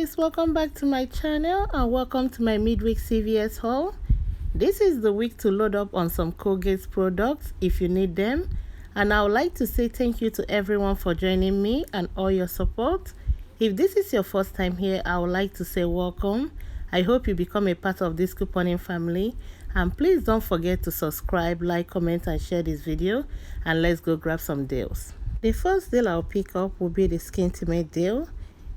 guys, welcome back to my channel and welcome to my midweek CVS haul. This is the week to load up on some Colgate products if you need them, and I would like to say thank you to everyone for joining me and all your support. If this is your first time here, I would like to say welcome. I hope you become a part of this couponing family, and please don't forget to subscribe, like, comment and share this video, and let's go grab some deals. The first deal I'll pick up will be the Skin Intimate deal.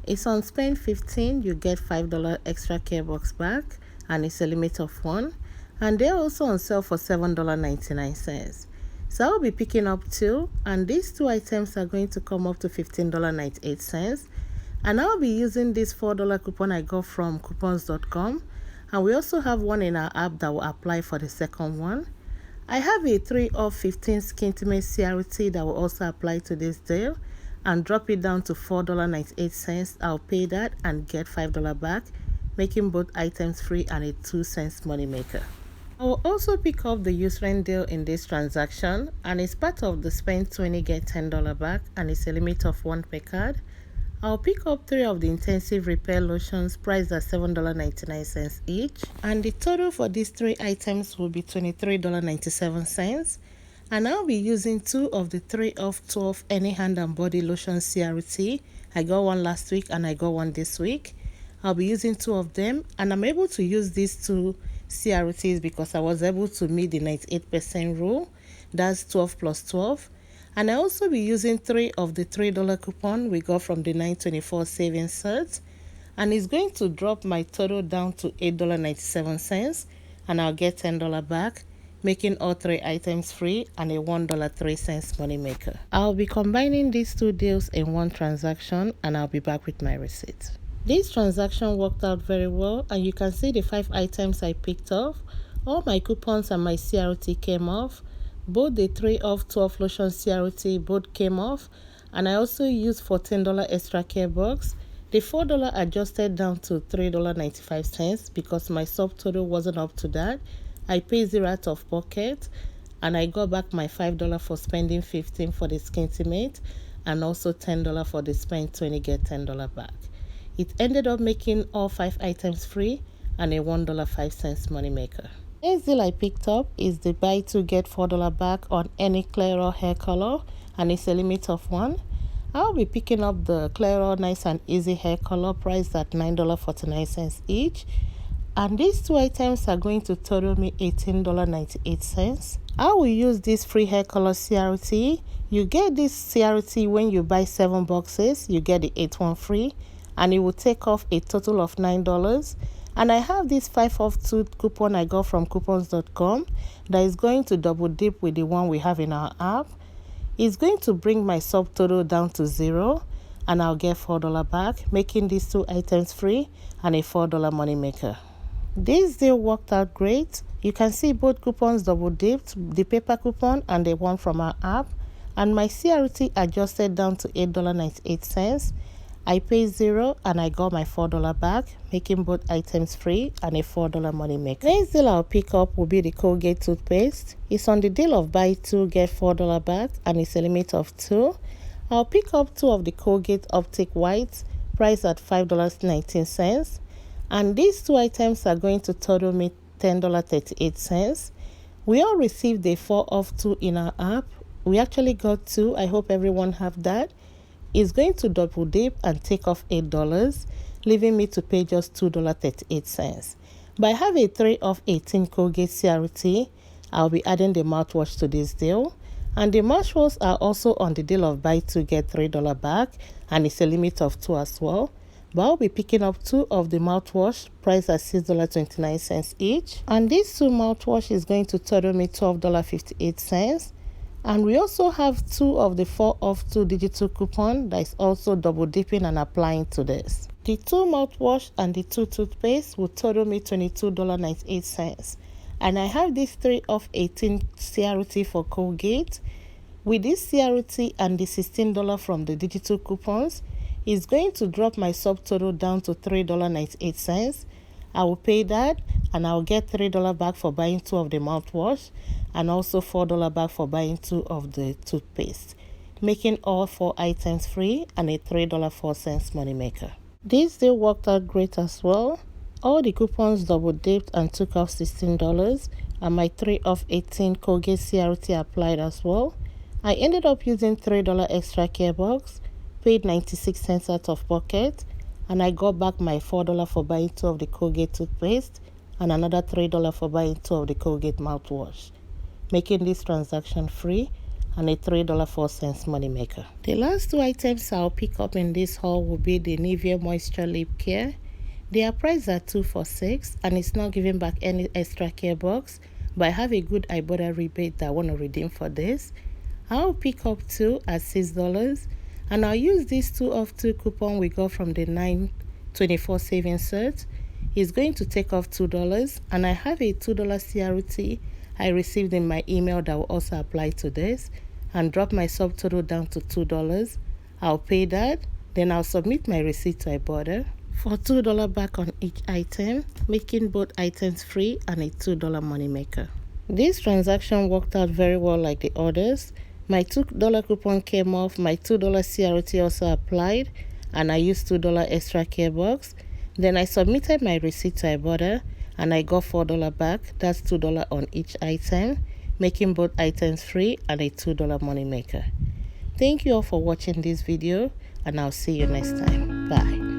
It's on spend 15, you get $5 extra care box back, and it's a limit of 1. And they're also on sale for $7.99. So I'll be picking up 2, and these 2 items are going to come up to $15.98. And I'll be using this $4 coupon I got from coupons.com. And we also have one in our app that will apply for the second one. I have a 3 of 15 Skin Intimate CRT that will also apply to this deal, and drop it down to $4.98. I'll pay that and get $5 back, making both items free and a 2 cents money maker. I will also pick up the use rent deal in this transaction, and it's part of the spend 20 get $10 back, and it's a limit of 1 per card. I'll pick up 3 of the intensive repair lotions priced at $7.99 each, and the total for these 3 items will be $23.97. And I'll be using 2 of the 3 of 12 any hand and body lotion CRT. I got one last week and I got one this week. I'll be using 2 of them, and I'm able to use these 2 CRTs because I was able to meet the 98% rule. That's 12 plus 12. And I also be using 3 of the $3 coupon we got from the 924 savings set, and it's going to drop my total down to $8.97, and I'll get $10 back, making all 3 items free and a $1.03 money maker. I'll be combining these 2 deals in one transaction, and I'll be back with my receipt. This transaction worked out very well, and you can see the 5 items I picked off. All my coupons and my CRT came off. Both the 3 of 12 lotion CRT both came off, and I also used $14 extra care box. The $4 adjusted down to $3.95 because my subtotal wasn't up to that. I paid 0 out of pocket, and I got back my $5 for spending 15 for the Skin Intimate, and also $10 for the spend 20 get $10 back. It ended up making all 5 items free and a $1.05 money maker. Next deal I picked up is the buy 2 get $4 back on any Clairol hair color, and it's a limit of 1. I'll be picking up the Clairol Nice and Easy hair color priced at $9.49 each. And these 2 items are going to total me $18.98. I will use this free hair color CRT. You get this CRT when you buy 7 boxes, you get the 8th one free, and it will take off a total of $9. And I have this 5 of 2 coupon I got from coupons.com that is going to double dip with the one we have in our app. It's going to bring my subtotal down to 0, and I'll get $4 back, making these 2 items free and a $4 money maker. This deal worked out great. You can see both coupons double dipped, the paper coupon and the one from our app, and my CRT adjusted down to $8.98. I paid 0 and I got my $4 back, making both items free and a $4 money maker. Next deal I'll pick up will be the Colgate toothpaste. It's on the deal of buy 2 get $4 back, and it's a limit of 2. I'll pick up 2 of the Colgate Optic Whites priced at $5.19. And these 2 items are going to total me $10.38. We all received a 4 of 2 in our app. We actually got 2. I hope everyone have that. It's going to double dip and take off $8, leaving me to pay just $2.38. But I have a 3 of 18 Colgate CRT. I'll be adding the mouthwash to this deal. And the mouthwash are also on the deal of buy 2 get $3 back, and it's a limit of 2 as well. But I'll be picking up 2 of the mouthwash priced at $6.29 each. And this 2 mouthwash is going to total me $12.58. And we also have 2 of the 4 of 2 digital coupon that is also double dipping and applying to this. The 2 mouthwash and the 2 toothpaste will total me $22.98. And I have this 3 of 18 CRT for Colgate. With this CRT and the $16 from the digital coupons, it's going to drop my subtotal down to $3.98. I will pay that, and I'll get $3 back for buying 2 of the mouthwash, and also $4 back for buying 2 of the toothpaste, making all 4 items free and a $3.04 money maker. This day worked out great as well. All the coupons double dipped and took off $16, and my 3 of 18 Colgate CRT applied as well. I ended up using $3 extra care box, paid 96 cents out of pocket, and I got back my $4 for buying 2 of the Colgate toothpaste and another $3 for buying 2 of the Colgate mouthwash, making this transaction free and a $3.04 money maker. The last 2 items I'll pick up in this haul will be the Nivea Moisture Lip Care. They are priced at $2 for $6 and it's not giving back any extra care box, but I have a good Ibotta rebate that I want to redeem for this. I'll pick up 2 at $6 and I'll use this 2 of 2 coupon we got from the 924 savings set. It's going to take off $2 and I have a $2 CRT I received in my email that will also apply to this and drop my subtotal down to $2. I'll pay that, then I'll submit my receipt to Ibotta for $2 back on each item, making both items free and a $2 money maker. This transaction worked out very well like the others. My $2 coupon came off, my $2 CRT also applied, and I used $2 extra care box. Then I submitted my receipt to Ibotta and I got $4 back. That's $2 on each item, making both items free and a $2 money maker. Thank you all for watching this video and I'll see you next time. Bye.